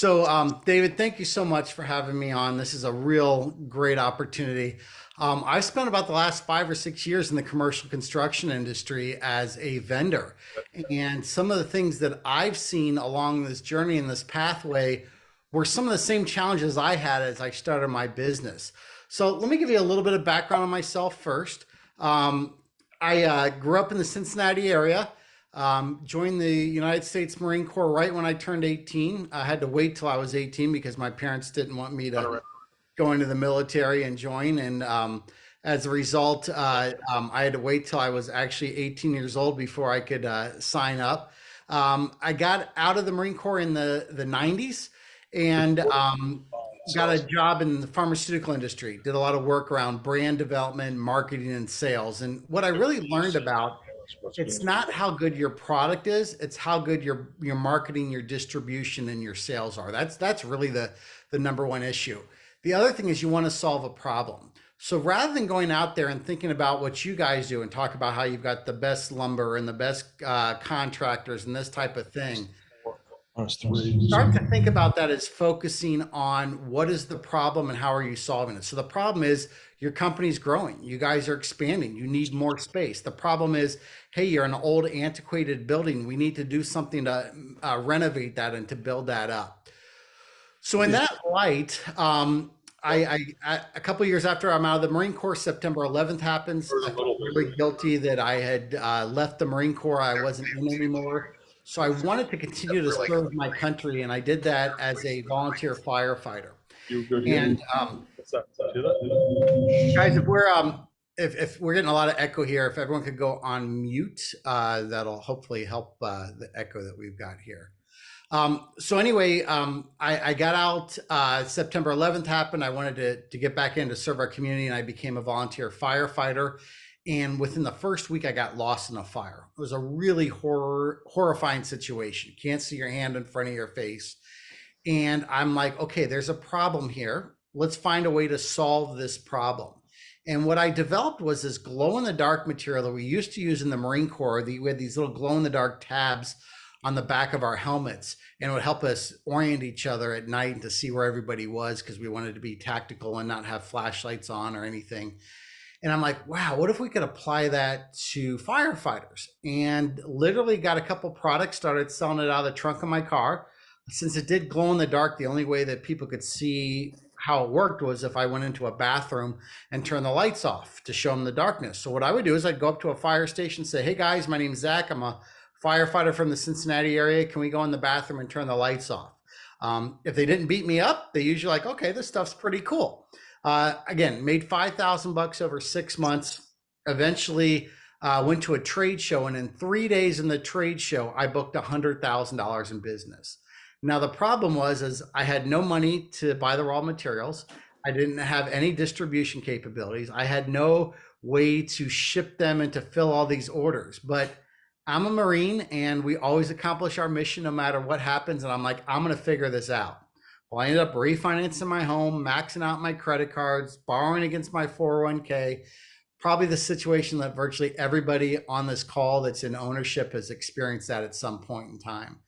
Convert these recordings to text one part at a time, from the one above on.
So, David, thank you so much for having me on. This is a real great opportunity. I've spent about the last 5 or 6 years in the commercial construction industry as a vendor. And some of the things that I've seen along this journey and this pathway were some of the same challenges I had as I started my business. So, let me give you a little bit of background on myself first. Um, I grew up in the Cincinnati area. Joined the United States Marine Corps right when I turned 18. I had to wait till I was 18 because my parents didn't want me to go into the military and join. And as a result, I had to wait till I was actually 18 years old before I could sign up. I got out of the Marine Corps in the 90s and got a job in the pharmaceutical industry. Did a lot of work around brand development, marketing, and sales. And what I really learned about it's not how good your product is, it's how good your marketing, your distribution, and your sales are. That's really the number one issue. The other thing is you want to solve a problem. So rather than going out there and thinking about what you guys do and talk about how you've got the best lumber and the best contractors and this type of thing, start to think about that as focusing on what is the problem and how are you solving it. So the problem is your company's growing, you guys are expanding, you need more space. The problem is, hey, you're an old antiquated building, we need to do something to renovate that and to build that up. So in that light, a couple of years after I'm out of the Marine Corps, September 11th happens. I felt really guilty that I had left the Marine Corps. I wasn't in anymore. So I wanted to continue to serve my country, and I did that as a volunteer firefighter. And guys, if we're getting a lot of echo here, if everyone could go on mute, that'll hopefully help the echo that we've got here. So anyway, I got out, September 11th happened. I wanted to get back in to serve our community and I became a volunteer firefighter. And within the first week, I got lost in a fire. It was a really horrifying situation. You can't see your hand in front of your face. And I'm like, okay, there's a problem here. Let's find a way to solve this problem. And what I developed was this glow in the dark material that we used to use in the Marine Corps. We had these little glow in the dark tabs on the back of our helmets, and it would help us orient each other at night and to see where everybody was because we wanted to be tactical and not have flashlights on or anything. And I'm like, wow, what if we could apply that to firefighters? And literally got a couple products, started selling it out of the trunk of my car. Since it did glow in the dark, the only way that people could see how it worked was if I went into a bathroom and turned the lights off to show them the darkness. So what I would do is I'd go up to a fire station and say, hey guys, my name's Zach. I'm a firefighter from the Cincinnati area. Can we go in the bathroom and turn the lights off? If they didn't beat me up, they usually like, okay, this stuff's pretty cool. Again, made 5,000 bucks over 6 months. Eventually went to a trade show, and in 3 days in the trade show, I booked $100,000 in business. Now the problem was I had no money to buy the raw materials. I didn't have any distribution capabilities. I had no way to ship them and to fill all these orders. But I'm a Marine and we always accomplish our mission no matter what happens. And I'm like, I'm going to figure this out. Well, I ended up refinancing my home, maxing out my credit cards, borrowing against my 401k. Probably the situation that virtually everybody on this call that's in ownership has experienced that at some point in time.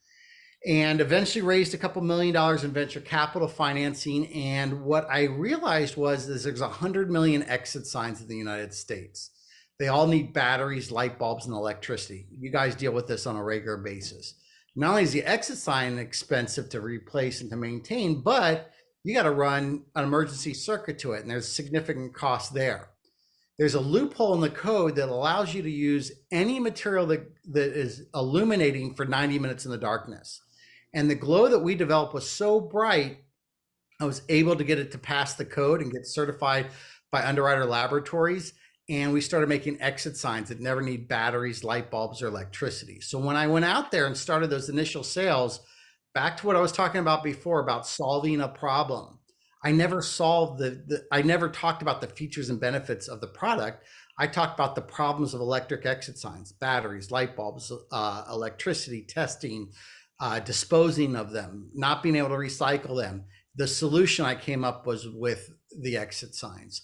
And eventually raised a couple $1 million in venture capital financing. And what I realized was there's 100 million exit signs in the United States. They all need batteries, light bulbs, and electricity. You guys deal with this on a regular basis. Not only is the exit sign expensive to replace and to maintain, but you got to run an emergency circuit to it, and there's significant cost there. There's a loophole in the code that allows you to use any material that is illuminating for 90 minutes in the darkness. And the glow that we developed was so bright, I was able to get it to pass the code and get certified by Underwriter Laboratories. And we started making exit signs that never need batteries, light bulbs, or electricity. So when I went out there and started those initial sales, back to what I was talking about before about solving a problem, I never solved I never talked about the features and benefits of the product. I talked about the problems of electric exit signs, batteries, light bulbs, electricity, testing, disposing of them, not being able to recycle them. The solution I came up was with the exit signs.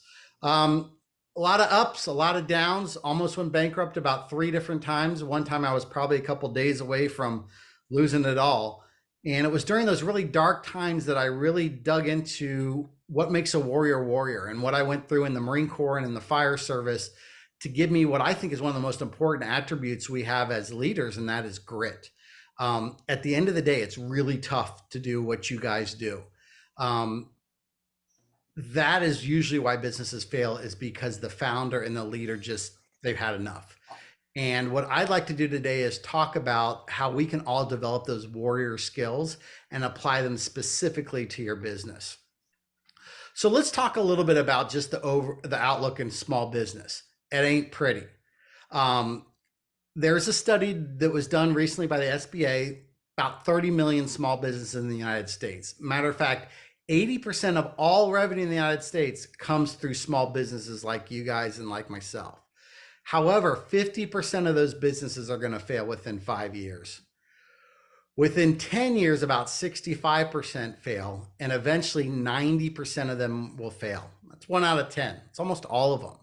A lot of ups, a lot of downs, almost went bankrupt about 3 different times. One time I was probably a couple days away from losing it all. And it was during those really dark times that I really dug into what makes a warrior warrior and what I went through in the Marine Corps and in the fire service to give me what I think is one of the most important attributes we have as leaders, and that is grit. At the end of the day, it's really tough to do what you guys do. Um, that is usually why businesses fail, is because the founder and the leader just, they've had enough. And what I'd like to do today is talk about how we can all develop those warrior skills and apply them specifically to your business. So let's talk a little bit about just the outlook in small business. It ain't pretty. Um, there's a study that was done recently by the SBA, about 30 million small businesses in the United States. Matter of fact, 80% of all revenue in the United States comes through small businesses like you guys and like myself. However, 50% of those businesses are going to fail within 5 years. Within 10 years, about 65% fail, and eventually 90% of them will fail. That's 1 out of 10. It's almost all of them.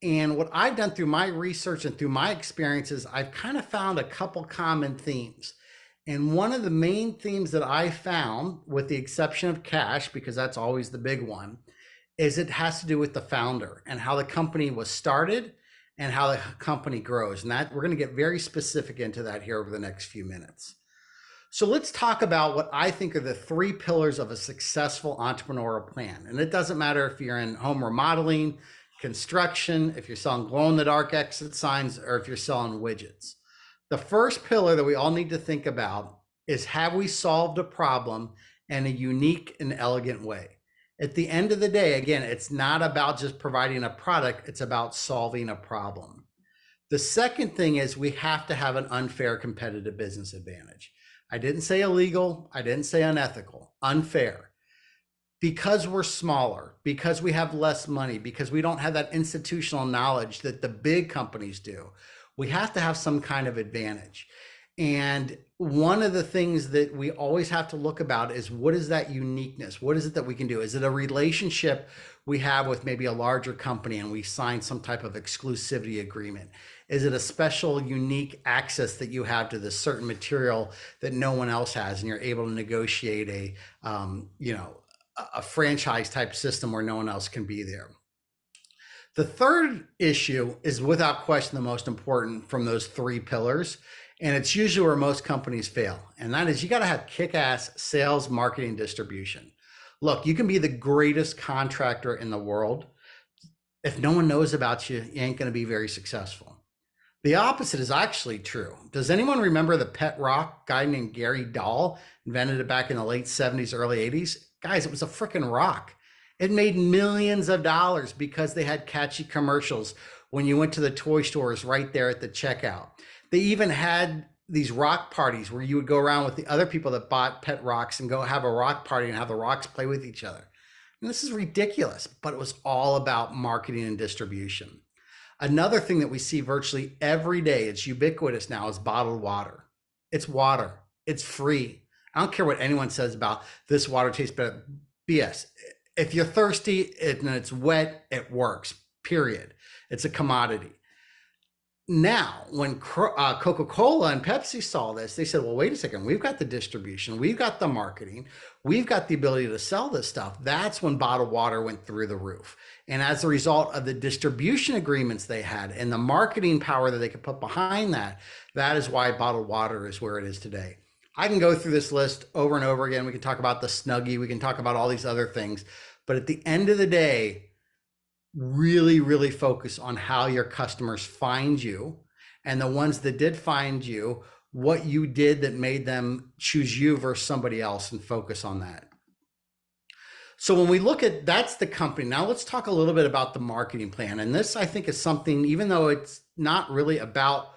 And what I've done through my research and through my experiences, I've kind of found a couple common themes. And one of the main themes that I found, with the exception of cash, because that's always the big one, is it has to do with the founder and how the company was started and how the company grows. And that we're going to get very specific into that here over the next few minutes. So let's talk about what I think are the 3 pillars of a successful entrepreneurial plan. And it doesn't matter if you're in home remodeling, construction, if you're selling glow in the dark exit signs, or if you're selling widgets. The first pillar that we all need to think about is, have we solved a problem in a unique and elegant way? At the end of the day, again, it's not about just providing a product, it's about solving a problem. The second thing is, we have to have an unfair competitive business advantage. I didn't say illegal, I didn't say unethical, unfair. Because we're smaller, because we have less money, because we don't have that institutional knowledge that the big companies do, we have to have some kind of advantage. And one of the things that we always have to look about is, what is that uniqueness? What is it that we can do? Is it a relationship we have with maybe a larger company and we sign some type of exclusivity agreement? Is it a special, unique access that you have to this certain material that no one else has, and you're able to negotiate a franchise type system where no one else can be there? The third issue is without question the most important from those 3 pillars, and it's usually where most companies fail. And that is, you got to have kick-ass sales, marketing, distribution. Look, you can be the greatest contractor in the world. If no one knows about you, you ain't going to be very successful. The opposite is actually true. Does anyone remember the pet rock guy named Gary Dahl invented it back in the late 70s, early 80s? Guys, it was a freaking rock. It made millions of dollars because they had catchy commercials when you went to the toy stores right there at the checkout. They even had these rock parties where you would go around with the other people that bought pet rocks and go have a rock party and have the rocks play with each other. And this is ridiculous, but it was all about marketing and distribution. Another thing that we see virtually every day, it's ubiquitous now, is bottled water. It's water. It's free. I don't care what anyone says about this water tastes better. BS. If you're thirsty and it's wet, it works, period. It's a commodity. Now, when Coca-Cola and Pepsi saw this, they said, well, wait a second, we've got the distribution, we've got the marketing, we've got the ability to sell this stuff. That's when bottled water went through the roof. And as a result of the distribution agreements they had and the marketing power that they could put behind that, that is why bottled water is where it is today. I can go through this list over and over again. We can talk about the Snuggie, we can talk about all these other things. But at the end of the day, really, really focus on how your customers find you, and the ones that did find you, what you did that made them choose you versus somebody else, and focus on that. So when we look at, that's the company. Now let's talk a little bit about the marketing plan. And this, I think, is something, even though it's not really about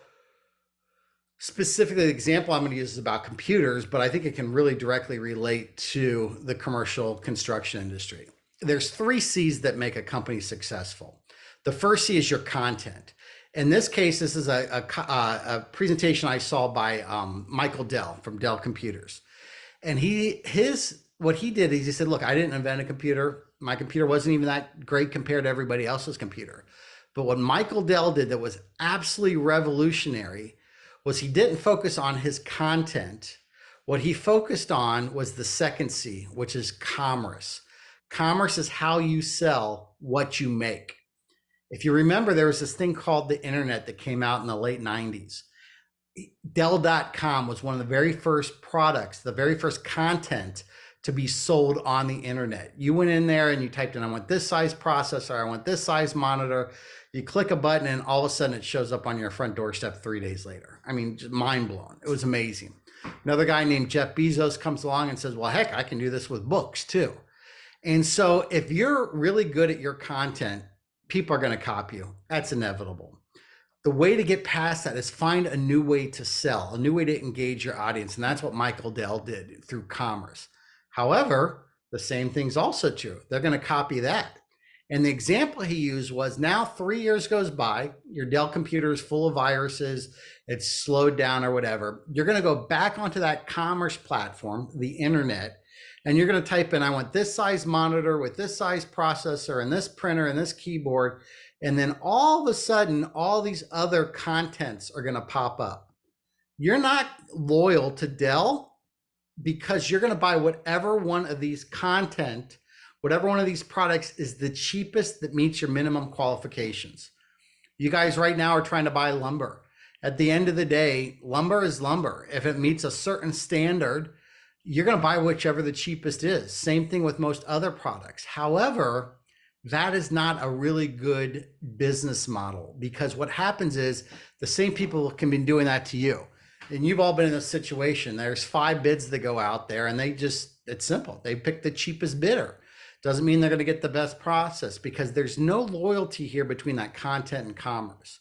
specifically, the example I'm going to use is about computers, but I think it can really directly relate to the commercial construction industry. There's 3 C's that make a company successful. The first C is your content. In this case, this is a presentation I saw by Michael Dell from Dell Computers. And what he did is he said, look, I didn't invent a computer. My computer wasn't even that great compared to everybody else's computer. But what Michael Dell did that was absolutely revolutionary was he didn't focus on his content What he focused on was the second C, which is commerce. Commerce is how you sell what you make. If you remember, there was this thing called the internet that came out in the late 90s. Dell.com was one of the very first products, the very first content to be sold on the internet. You went in there and you typed in, I want this size processor, I want this size monitor. You click a button and all of a sudden it shows up on your front doorstep 3 days later. I mean, just mind blown. It was amazing. Another guy named Jeff Bezos comes along and says, well, heck, I can do this with books too. And so if you're really good at your content, people are going to copy you. That's inevitable. The way to get past that is find a new way to sell, a new way to engage your audience. And that's what Michael Dell did through commerce. However, the same thing's also true. They're going to copy that. And the example he used was, now 3 years goes by, your Dell computer is full of viruses, it's slowed down or whatever. You're going to go back onto that commerce platform, the internet, and you're going to type in, I want this size monitor with this size processor and this printer and this keyboard. And then all of a sudden, all these other contents are going to pop up. You're not loyal to Dell because you're going to buy whatever one of these content, whatever one of these products is the cheapest that meets your minimum qualifications. You guys right now are trying to buy lumber. At the end of the day, lumber is lumber. If it meets a certain standard, you're going to buy whichever the cheapest is. Same thing with most other products. However, that is not a really good business model, because what happens is the same people can be doing that to you. And you've all been in this situation. There's 5 bids that go out there and it's simple. They pick the cheapest bidder. Doesn't mean they're going to get the best process, because there's no loyalty here between that content and commerce.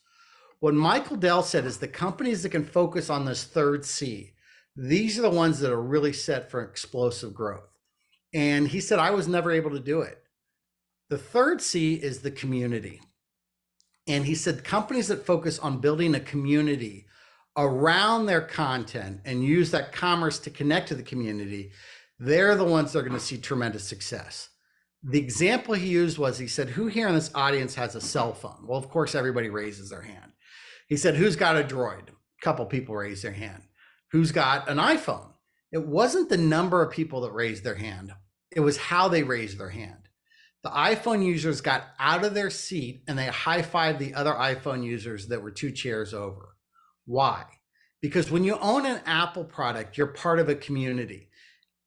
What Michael Dell said is the companies that can focus on this third C, these are the ones that are really set for explosive growth. And he said, I was never able to do it. The third C is the community. And he said companies that focus on building a community around their content and use that commerce to connect to the community, they're the ones that are going to see tremendous success. The example he used was, he said, who here in this audience has a cell phone? Well, of course, everybody raises their hand. He said, who's got a Droid? A couple people raised their hand. Who's got an iPhone? It wasn't the number of people that raised their hand. It was how they raised their hand. The iPhone users got out of their seat and they high-fived the other iPhone users that were 2 chairs over. Why? Because when you own an Apple product, you're part of a community.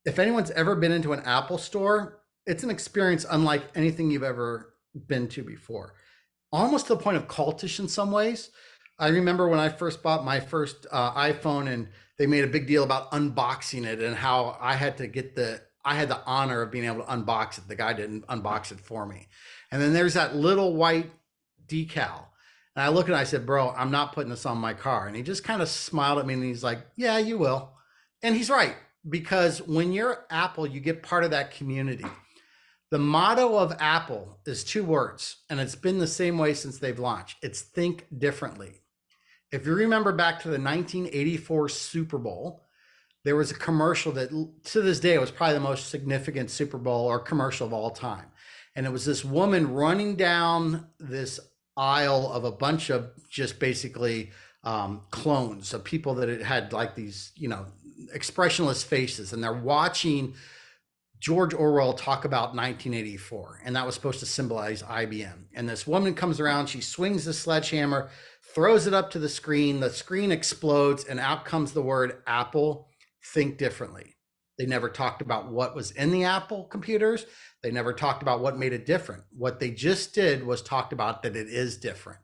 If anyone's ever been into an Apple store, it's an experience unlike anything you've ever been to before. Almost to the point of cultish in some ways. I remember when I first bought my first iPhone, and they made a big deal about unboxing it and how I had the honor of being able to unbox it. The guy didn't unbox it for me. And then there's that little white decal. And I look and I said, bro, I'm not putting this on my car. And he just kind of smiled at me and he's like, yeah, you will. And he's right, because when you're Apple, you get part of that community. The motto of Apple is 2 words, and it's been the same way since they've launched. It's think differently. If you remember back to the 1984 Super Bowl, there was a commercial that to this day was probably the most significant Super Bowl or commercial of all time. And it was this woman running down this aisle of a bunch of just basically clones of people that had like these, expressionless faces. And they're watching George Orwell talk about 1984. And that was supposed to symbolize IBM. And this woman comes around, she swings the sledgehammer, throws it up to the screen explodes, and out comes the word Apple. Think differently. They never talked about what was in the Apple computers. They never talked about what made it different. What they just did was talked about that it is different.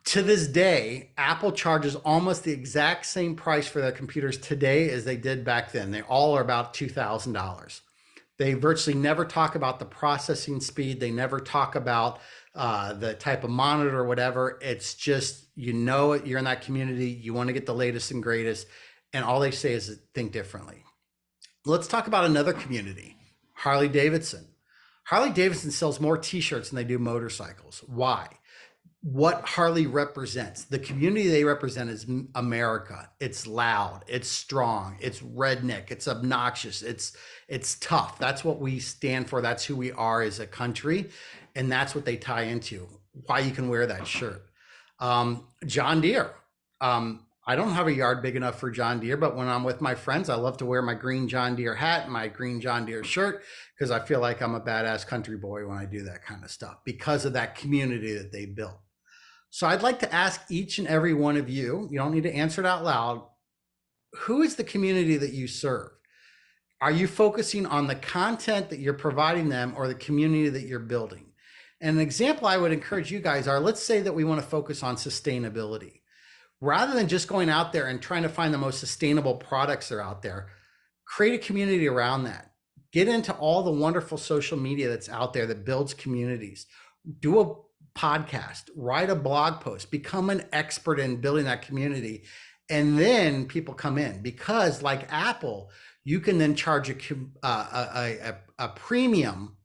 To this day, Apple charges almost the exact same price for their computers today as they did back then. They all are about $2,000. They virtually never talk about the processing speed. They never talk about the type of monitor or whatever. It's just, you're in that community, you want to get the latest and greatest, and all they say is think differently. Let's talk about another community, Harley Davidson. Harley Davidson sells more t-shirts than they do motorcycles. Why? What Harley represents, the community they represent is America. It's loud, it's strong, it's redneck, it's obnoxious, it's tough. That's what we stand for. That's who we are as a country. And that's what they tie into, why you can wear that shirt. John Deere. I don't have a yard big enough for John Deere, but when I'm with my friends, I love to wear my green John Deere hat and my green John Deere shirt because I feel like I'm a badass country boy when I do that kind of stuff because of that community that they built. So I'd like to ask each and every one of you, you don't need to answer it out loud, who is the community that you serve? Are you focusing on the content that you're providing them or the community that you're building? And an example I would encourage you guys are, let's say that we want to focus on sustainability. Rather than just going out there and trying to find the most sustainable products that are out there, create a community around that. Get into all the wonderful social media that's out there that builds communities. Do a podcast, write a blog post, become an expert in building that community. And then people come in because, like Apple, you can then charge a premium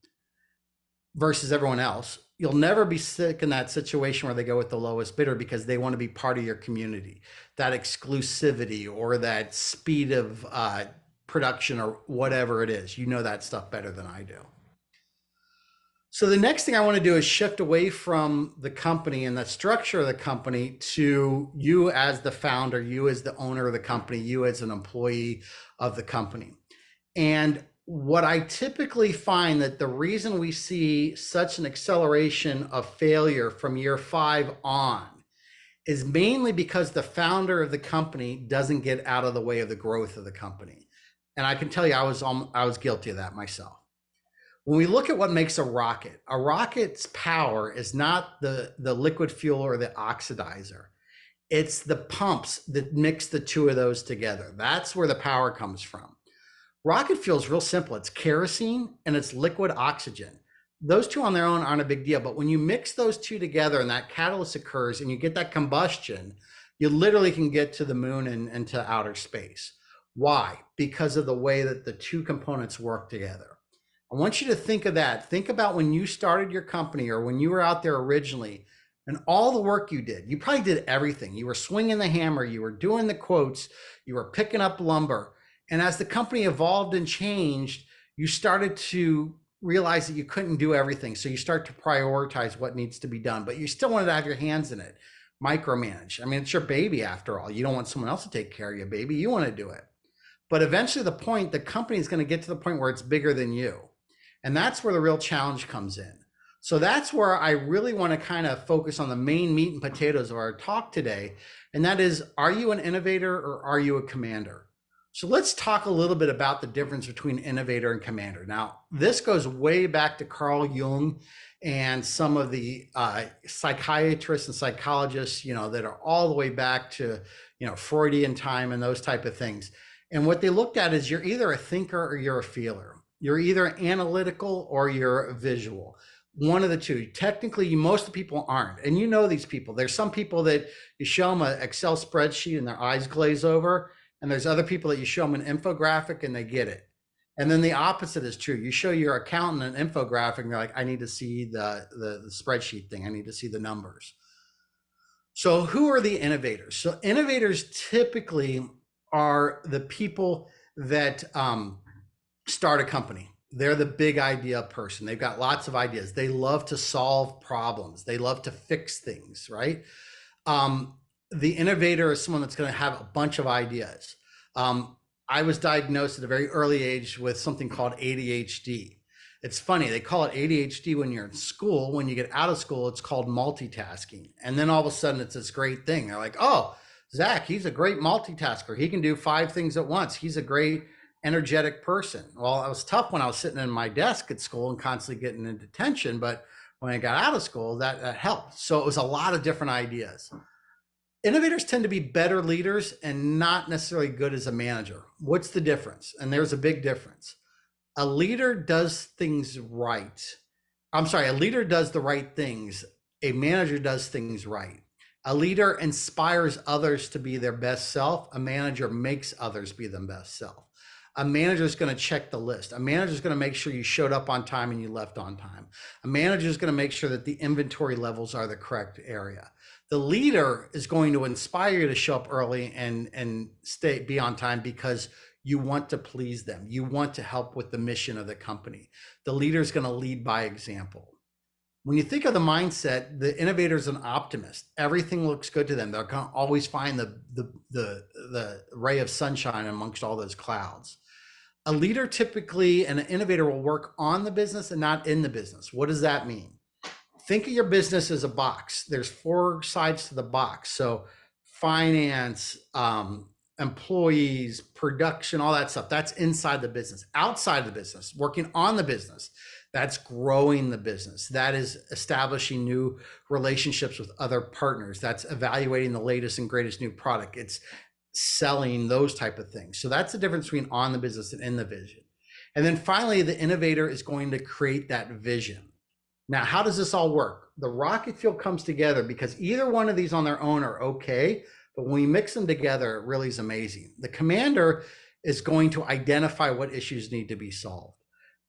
versus everyone else. You'll never be sick in that situation where they go with the lowest bidder because they want to be part of your community. That exclusivity or that speed of production or whatever it is, you know that stuff better than I do. So the next thing I want to do is shift away from the company and the structure of the company to you as the founder, you as the owner of the company, you as an employee of the company. And what I typically find that the reason we see such an acceleration of failure from year 5 on is mainly because the founder of the company doesn't get out of the way of the growth of the company. And I can tell you, I was guilty of that myself. When we look at what makes a rocket's power is not the liquid fuel or the oxidizer. It's the pumps that mix the two of those together. That's where the power comes from. Rocket fuel is real simple. It's kerosene and it's liquid oxygen. Those two on their own aren't a big deal, but when you mix those two together and that catalyst occurs and you get that combustion, you literally can get to the moon and into outer space. Why? Because of the way that the two components work together. I want you to think of that. Think about when you started your company or when you were out there originally and all the work you did. You probably did everything. You were swinging the hammer, you were doing the quotes, you were picking up lumber. And as the company evolved and changed, you started to realize that you couldn't do everything. So you start to prioritize what needs to be done, but you still wanted to have your hands in it, micromanage. I mean, it's your baby after all. You don't want someone else to take care of your baby. You want to do it. But eventually the company is going to get to the point where it's bigger than you. And that's where the real challenge comes in. So that's where I really want to kind of focus on the main meat and potatoes of our talk today. And that is, are you an innovator or are you a commander? So let's talk a little bit about the difference between innovator and commander. Now, this goes way back to Carl Jung and some of the psychiatrists and psychologists, that are all the way back to, Freudian time and those type of things. And what they looked at is you're either a thinker or you're a feeler. You're either analytical or you're visual. One of the two. Technically, most of the people aren't. And you know these people. There's some people that you show them an Excel spreadsheet and their eyes glaze over. And there's other people that you show them an infographic and they get it. And then the opposite is true. You show your accountant an infographic and they're like, I need to see the spreadsheet thing. I need to see the numbers. So who are the innovators? So innovators typically are the people that start a company. They're the big idea person. They've got lots of ideas. They love to solve problems. They love to fix things, right? The innovator is someone that's going to have a bunch of ideas. I was diagnosed at a very early age with something called ADHD. It's funny, they call it ADHD when you're in school. When you get out of school, it's called multitasking. And then all of a sudden it's this great thing. They're like, oh, Zach, he's a great multitasker. He can do 5 things at once. He's a great energetic person. Well, it was tough when I was sitting in my desk at school and constantly getting in detention. But when I got out of school, that helped. So it was a lot of different ideas. Innovators tend to be better leaders and not necessarily good as a manager. What's the difference? And there's a big difference. A leader does things right. A leader does the right things. A manager does things right. A leader inspires others to be their best self. A manager makes others be their best self. A manager is going to check the list. A manager is going to make sure you showed up on time and you left on time. A manager is going to make sure that the inventory levels are the correct area. The leader is going to inspire you to show up early and be on time because you want to please them. You want to help with the mission of the company. The leader is going to lead by example. When you think of the mindset, the innovator is an optimist. Everything looks good to them. They're going to always find the ray of sunshine amongst all those clouds. A leader typically, and an innovator, will work on the business and not in the business. What does that mean? Think of your business as a box. There's four sides to the box. So finance, employees, production, all that stuff. That's inside the business. Outside the business, working on the business. That's growing the business. That is establishing new relationships with other partners. That's evaluating the latest and greatest new product. It's selling those type of things. So that's the difference between on the business and in the vision. And then finally, the innovator is going to create that vision. Now, how does this all work? The rocket fuel comes together because either one of these on their own are okay, but when we mix them together, it really is amazing. The commander is going to identify what issues need to be solved.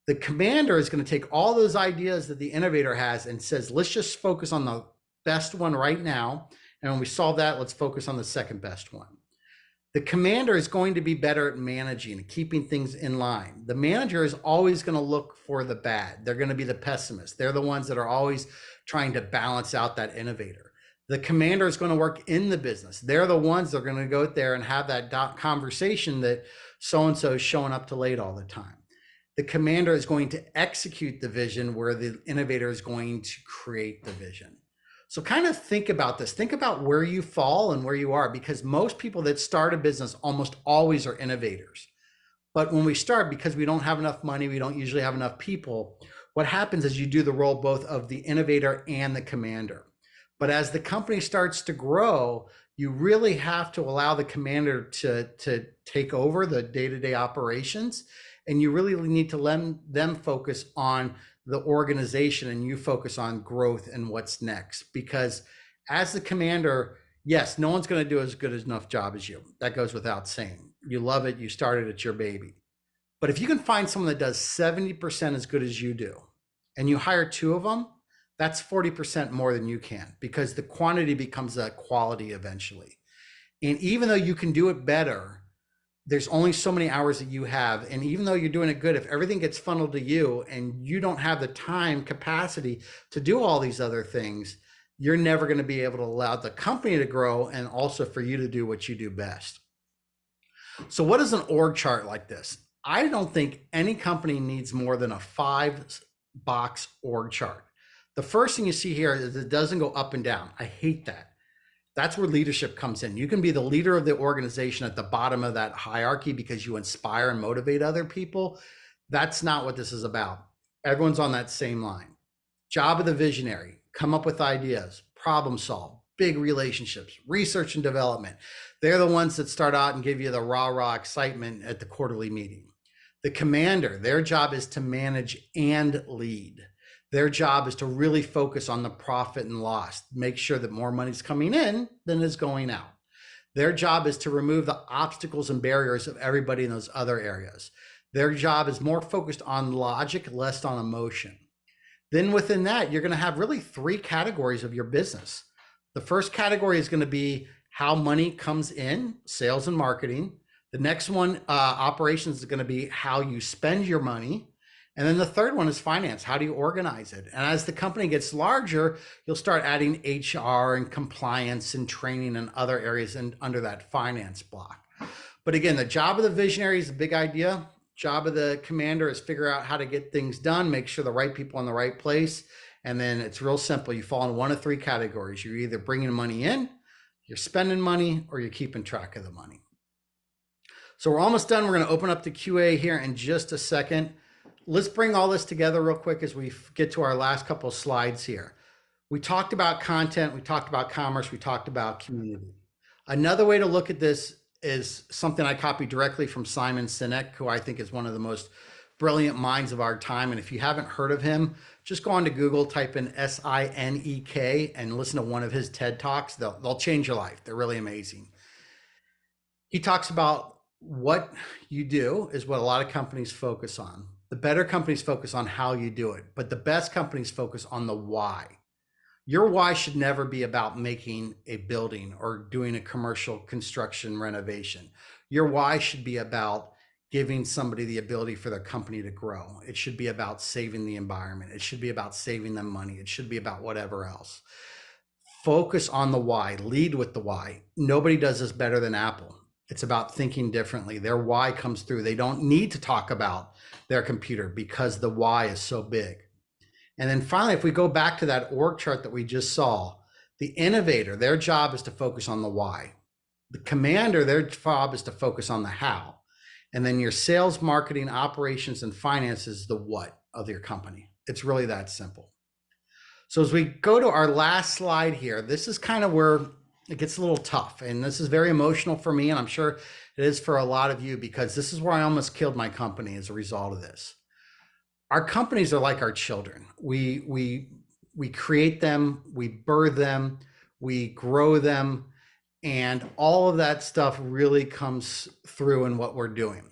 The commander is going to take all those ideas that the innovator has and says, let's just focus on the best one right now. And when we solve that, let's focus on the second best one. The commander is going to be better at managing and keeping things in line. The manager is always going to look for the bad. They're going to be the pessimists. They're the ones that are always trying to balance out that innovator. The commander is going to work in the business. They're the ones that are going to go out there and have that conversation that so-and-so is showing up too late all the time. The commander is going to execute the vision, where the innovator is going to create the vision. So kind of think about this. Think about where you fall and where you are, because most people that start a business almost always are innovators. But when we start, because we don't have enough money, we don't usually have enough people, what happens is you do the role both of the innovator and the commander. But as the company starts to grow, you really have to allow the commander to take over the day-to-day operations. And you really need to let them focus on the organization, and you focus on growth and what's next. Because as the commander, yes, no one's going to do as good enough job as you. That goes without saying. You love it. You started, it's your baby. But if you can find someone that does 70% as good as you do, and you hire two of them, that's 40% more than you can, because the quantity becomes a quality eventually. And even though you can do it better, there's only so many hours that you have. And even though you're doing it good, if everything gets funneled to you and you don't have the time capacity to do all these other things, you're never going to be able to allow the company to grow, and also for you to do what you do best. So what is an org chart like this? I don't think any company needs more than a 5-box org chart. The first thing you see here is it doesn't go up and down. I hate that. That's where leadership comes in. You can be the leader of the organization at the bottom of that hierarchy because you inspire and motivate other people. That's not what this is about. Everyone's on that same line. Job of the visionary: come up with ideas, problem solve, big relationships, research and development. They're the ones that start out and give you the rah-rah excitement at the quarterly meeting. The commander, their job is to manage and lead. Their job is to really focus on the profit and loss, make sure that more money's coming in than is going out. Their job is to remove the obstacles and barriers of everybody in those other areas. Their job is more focused on logic, less on emotion. Then within that, you're going to have really 3 categories of your business. The first category is going to be how money comes in, sales and marketing. The next one, operations, is going to be how you spend your money. And then the third one is finance. How do you organize it? And as the company gets larger, you'll start adding HR and compliance and training and other areas under that finance block. But again, the job of the visionary is a big idea. Job of the commander is figure out how to get things done, make sure the right people in the right place. And then it's real simple. You fall in one of 3 categories. You're either bringing money in, you're spending money, or you're keeping track of the money. So we're almost done. We're going to open up the QA here in just a second. Let's bring all this together real quick as we get to our last couple of slides here. We talked about content, we talked about commerce, we talked about community. Another way to look at this is something I copied directly from Simon Sinek, who I think is one of the most brilliant minds of our time. And if you haven't heard of him, just go on to Google, type in SINEK, and listen to one of his TED Talks. They'll change your life. They're really amazing. He talks about what you do is what a lot of companies focus on. The better companies focus on how you do it, but the best companies focus on the why. Your why should never be about making a building or doing a commercial construction renovation. Your why should be about giving somebody the ability for their company to grow. It should be about saving the environment. It should be about saving them money. It should be about whatever else. Focus on the why, lead with the why. Nobody does this better than Apple. It's about thinking differently. Their why comes through. They don't need to talk about their computer because the why is so big. And then finally, if we go back to that org chart that we just saw, the innovator, their job is to focus on the why. The commander, their job is to focus on the how. And then your sales, marketing, operations, and finance is the what of your company. It's really that simple. So as we go to our last slide here, this is kind of where it gets a little tough. And this is very emotional for me, and I'm sure it is for a lot of you, because this is where I almost killed my company as a result of this. Our companies are like our children. We create them, we birth them, we grow them, and all of that stuff really comes through in what we're doing.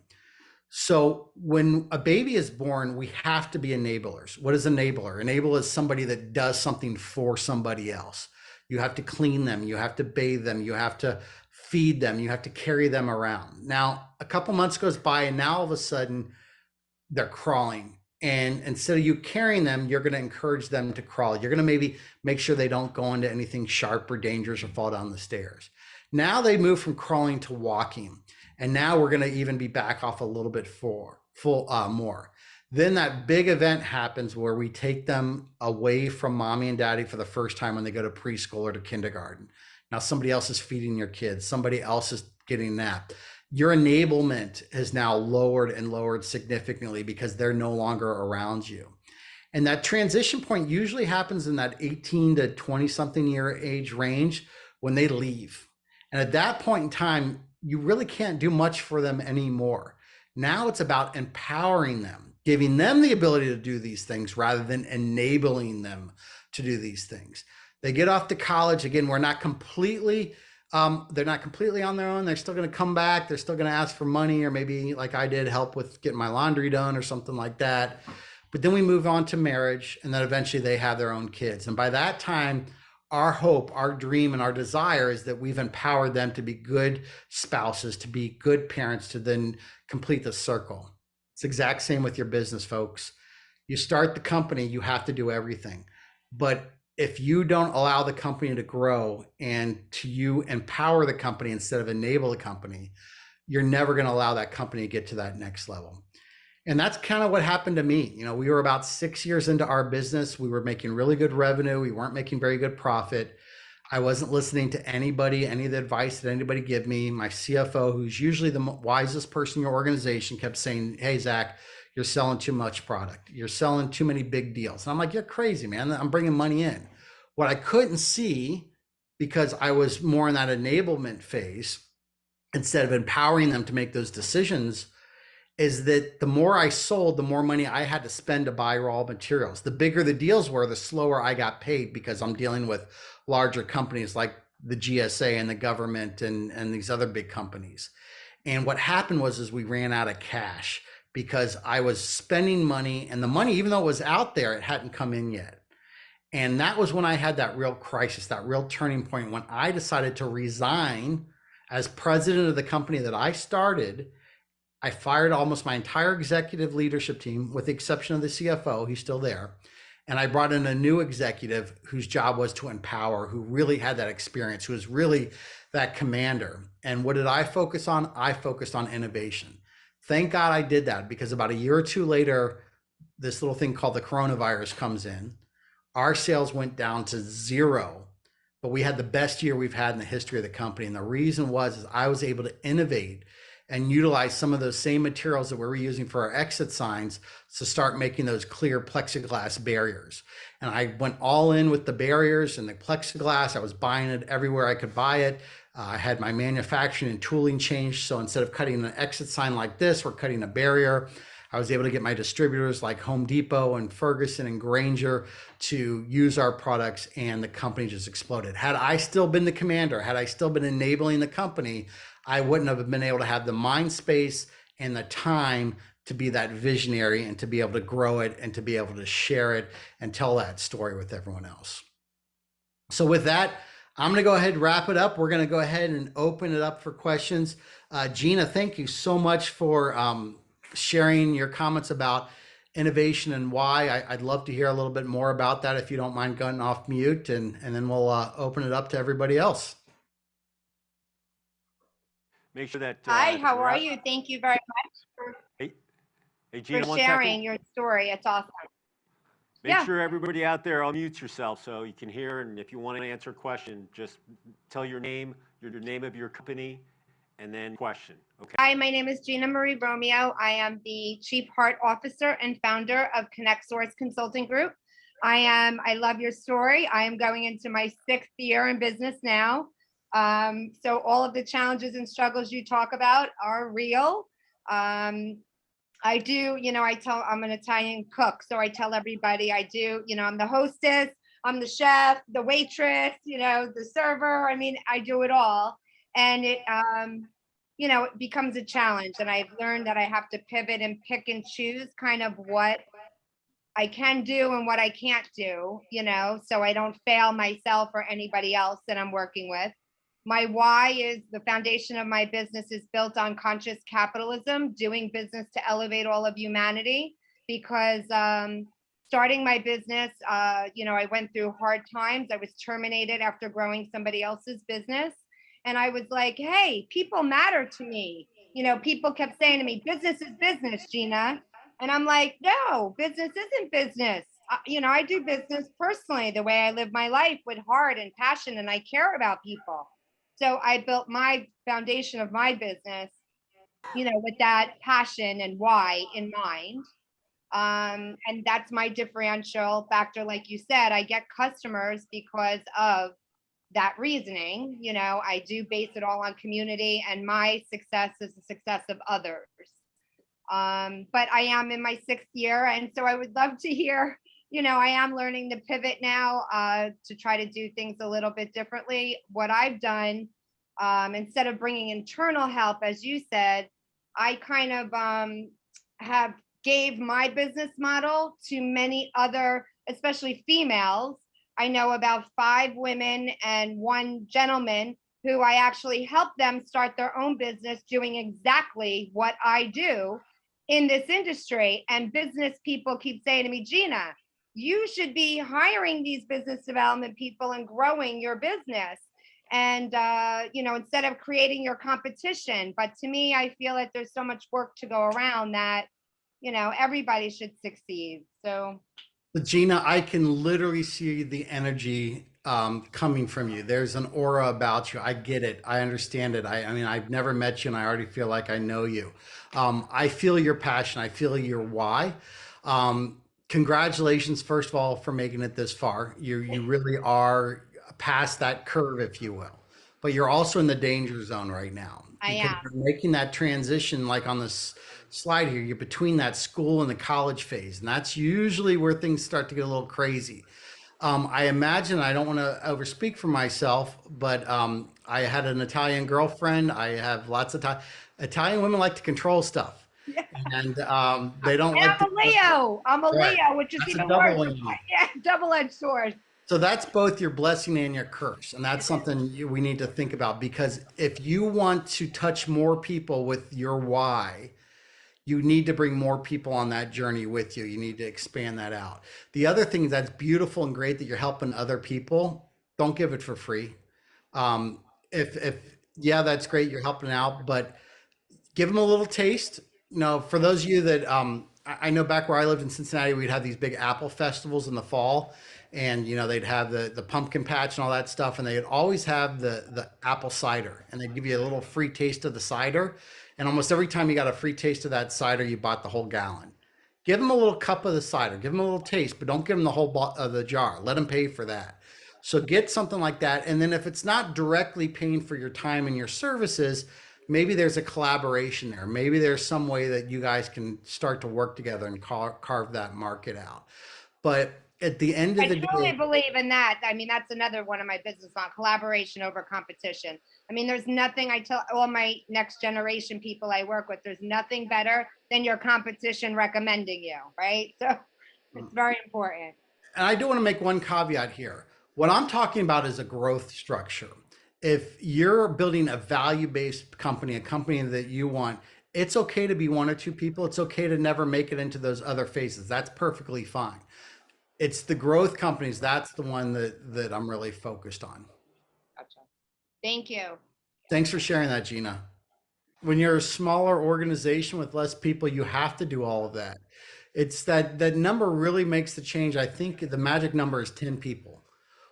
So when a baby is born, we have to be enablers. What is enabler? Enable is somebody that does something for somebody else. You have to clean them, you have to bathe them, you have to feed them, you have to carry them around. Now, a couple months goes by, and now all of a sudden they're crawling. And instead of you carrying them, you're going to encourage them to crawl. You're going to maybe make sure they don't go into anything sharp or dangerous or fall down the stairs. Now they move from crawling to walking. And now we're going to even be back off a little bit more. Then that big event happens where we take them away from mommy and daddy for the first time when they go to preschool or to kindergarten. Now somebody else is feeding your kids. Somebody else is getting napped. Your enablement has now lowered and lowered significantly because they're no longer around you. And that transition point usually happens in that 18 to 20 something year age range when they leave. And at that point in time, you really can't do much for them anymore. Now it's about empowering them, giving them the ability to do these things rather than enabling them to do these things. They get off to college. Again, we're not completely they're not completely on their own. They're still going to come back. They're still going to ask for money, or maybe like I did, help with getting my laundry done or something like that. But then we move on to marriage, and then eventually they have their own kids. And by that time, our hope, our dream, and our desire is that we've empowered them to be good spouses, to be good parents, to then complete the circle. It's the exact same with your business, folks. You start the company, you have to do everything. But if you don't allow the company to grow and to you empower the company instead of enable the company, you're never going to allow that company to get to that next level. And that's kind of what happened to me. You know, we were about 6 years into our business. We were making really good revenue. We weren't making very good profit. I wasn't listening to anybody, any of the advice that anybody give me. My CFO, who's usually the wisest person in your organization, kept saying, "Hey, Zach, you're selling too much product. You're selling too many big deals." And I'm like, "You're crazy, man. I'm bringing money in." What I couldn't see, because I was more in that enablement phase, instead of empowering them to make those decisions, is that the more I sold, the more money I had to spend to buy raw materials. The bigger the deals were, the slower I got paid, because I'm dealing with larger companies like the GSA and the government and these other big companies. And what happened was we ran out of cash because I was spending money, and the money, even though it was out there, it hadn't come in yet. And that was when I had that real crisis, that real turning point, when I decided to resign as president of the company that I started. I fired almost my entire executive leadership team, with the exception of the CFO. He's still there. And I brought in a new executive whose job was to empower, who really had that experience, who was really that commander. And what did I focus on? I focused on innovation. Thank God I did that, because about a year or two later, this little thing called the coronavirus comes in. Our sales went down to zero, but we had the best year we've had in the history of the company. And the reason was I was able to innovate and utilize some of those same materials that we were using for our exit signs to start making those clear plexiglass barriers. And I went all in with the barriers and the plexiglass. I was buying it everywhere I could buy it. I had my manufacturing and tooling changed. So instead of cutting an exit sign like this, we're cutting a barrier. I was able to get my distributors like Home Depot and Ferguson and Grainger to use our products, and the company just exploded. Had I still been the commander, had I still been enabling the company, I wouldn't have been able to have the mind space and the time to be that visionary and to be able to grow it and to be able to share it and tell that story with everyone else. So with that, I'm going to go ahead and wrap it up. We're going to go ahead and open it up for questions. Gina, thank you so much for sharing your comments about innovation and why. I'd love to hear a little bit more about that if you don't mind going off mute, and then we'll open it up to everybody else. Make sure that. Hi, how are you? Thank you very much hey, Gina, for sharing your story. It's awesome. Make sure everybody out there unmutes yourself so you can hear. And if you want to answer a question, just tell your name of your company, and then question. Okay. Hi, my name is Gina Marie Romeo. I am the Chief Heart Officer and founder of Connect Source Consulting Group. I love your story. I am going into my 6th year in business now. So all of the challenges and struggles you talk about are real. I do, I'm an Italian cook. So I tell everybody I do, I'm the hostess, I'm the chef, the waitress, the server. I mean, I do it all. And it becomes a challenge. And I've learned that I have to pivot and pick and choose kind of what I can do and what I can't do, so I don't fail myself or anybody else that I'm working with. My why is the foundation of my business is built on conscious capitalism, doing business to elevate all of humanity. Because starting my business, I went through hard times. I was terminated after growing somebody else's business. And I was like, hey, people matter to me. People kept saying to me, business is business, Gina. And I'm like, no, business isn't business. I do business personally, the way I live my life with heart and passion, and I care about people. So I built my foundation of my business, with that passion and why in mind. And that's my differential factor. Like you said, I get customers because of that reasoning. I do base it all on community, and my success is the success of others. But I am in my 6th year. And so I would love to hear, I am learning to pivot now to try to do things a little bit differently. What I've done, instead of bringing internal help, as you said, I kind of have gave my business model to many other, especially females. I know about 5 women and 1 gentleman who I actually help them start their own business doing exactly what I do in this industry. And business people keep saying to me, Gina, you should be hiring these business development people and growing your business. And, instead of creating your competition. But to me, I feel that there's so much work to go around that, everybody should succeed. So. But Gina, I can literally see the energy coming from you. There's an aura about you. I get it. I understand it. I mean, I've never met you, and I already feel like I know you. I feel your passion. I feel your why. Congratulations, first of all, for making it this far. You really are past that curve, if you will. But you're also in the danger zone right now. I am. You're making that transition, like on this slide here, you're between that school and the college phase. And that's usually where things start to get a little crazy. I imagine, I don't want to overspeak for myself, but I had an Italian girlfriend. I have lots of Italian women like to control stuff. Yeah. And they don't and like I'm a Leo. I'm a right. Leo, which is That's even a worse. Yeah, double-edged sword. So that's both your blessing and your curse. And that's something we need to think about, because if you want to touch more people with your why, you need to bring more people on that journey with you. You need to expand that out. The other thing that's beautiful and great that you're helping other people, don't give it for free. If yeah, that's great. You're helping out, but give them a little taste. For those of you that I know, back where I lived in Cincinnati, we'd have these big apple festivals in the fall, and they'd have the pumpkin patch and all that stuff, and they'd always have the apple cider, and they'd give you a little free taste of the cider. And almost every time you got a free taste of that cider, you bought the whole gallon. Give them a little cup of the cider, give them a little taste, but don't give them the whole of the jar. Let them pay for that. So get something like that. And then if it's not directly paying for your time and your services, maybe there's a collaboration there. Maybe there's some way that you guys can start to work together and carve that market out. But at the end of the day, I truly believe in that. I mean, that's another one of my business on collaboration over competition. I mean, there's nothing, I tell all my next generation people I work with, there's nothing better than your competition recommending you, right? So it's very important. and I do want to make one caveat here. What I'm talking about is a growth structure. If you're building a value-based company, a company that you want, it's okay to be one or two people. It's okay to never make it into those other phases. That's perfectly fine. It's the growth companies. That's the one that I'm really focused on. Gotcha. Thank you. Thanks for sharing that, Gina. When you're a smaller organization with less people, you have to do all of that. It's that number really makes the change. I think the magic number is 10 people.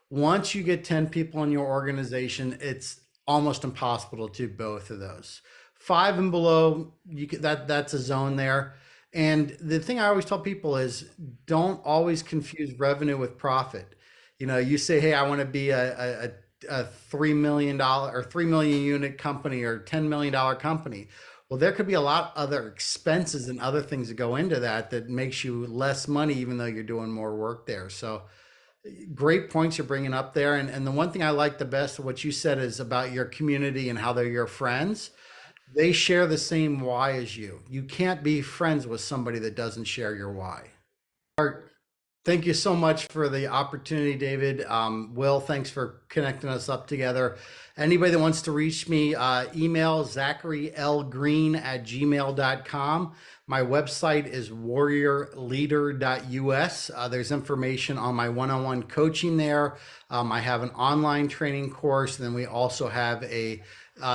Once you get 10 people in your organization, it's almost impossible to do both of those. Five and below, that's a zone there. And the thing I always tell people is don't always confuse revenue with profit. You say, hey, I want to be a $3 million or 3 million unit company or $10 million company. Well, there could be a lot of other expenses and other things that go into that makes you less money, even though you're doing more work there. So great points you're bringing up there. And the one thing I like the best of what you said is about your community and how they're your friends. They share the same why as you. You can't be friends with somebody that doesn't share your why. Thank you so much for the opportunity, David. Will, thanks for connecting us up together. Anybody that wants to reach me, email zacharylgreen@gmail.com. My website is warriorleader.us. There's information on my one-on-one coaching there. I have an online training course, and then we also have a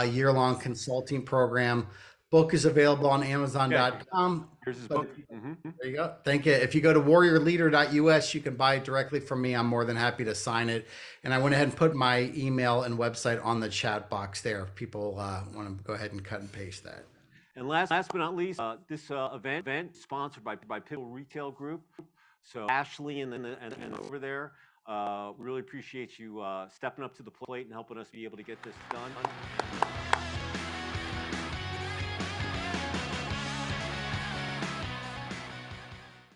year-long consulting program. Book is available on amazon.com. Here's his book. There you go. Thank you. If you go to warriorleader.us, you can buy it directly from me. I'm more than happy to sign it. And I went ahead and put my email and website on the chat box there if people want to go ahead and cut and paste that. And last but not least, this event is sponsored by Pivotal Retail Group. So Ashley and over there, really appreciate you stepping up to the plate and helping us be able to get this done.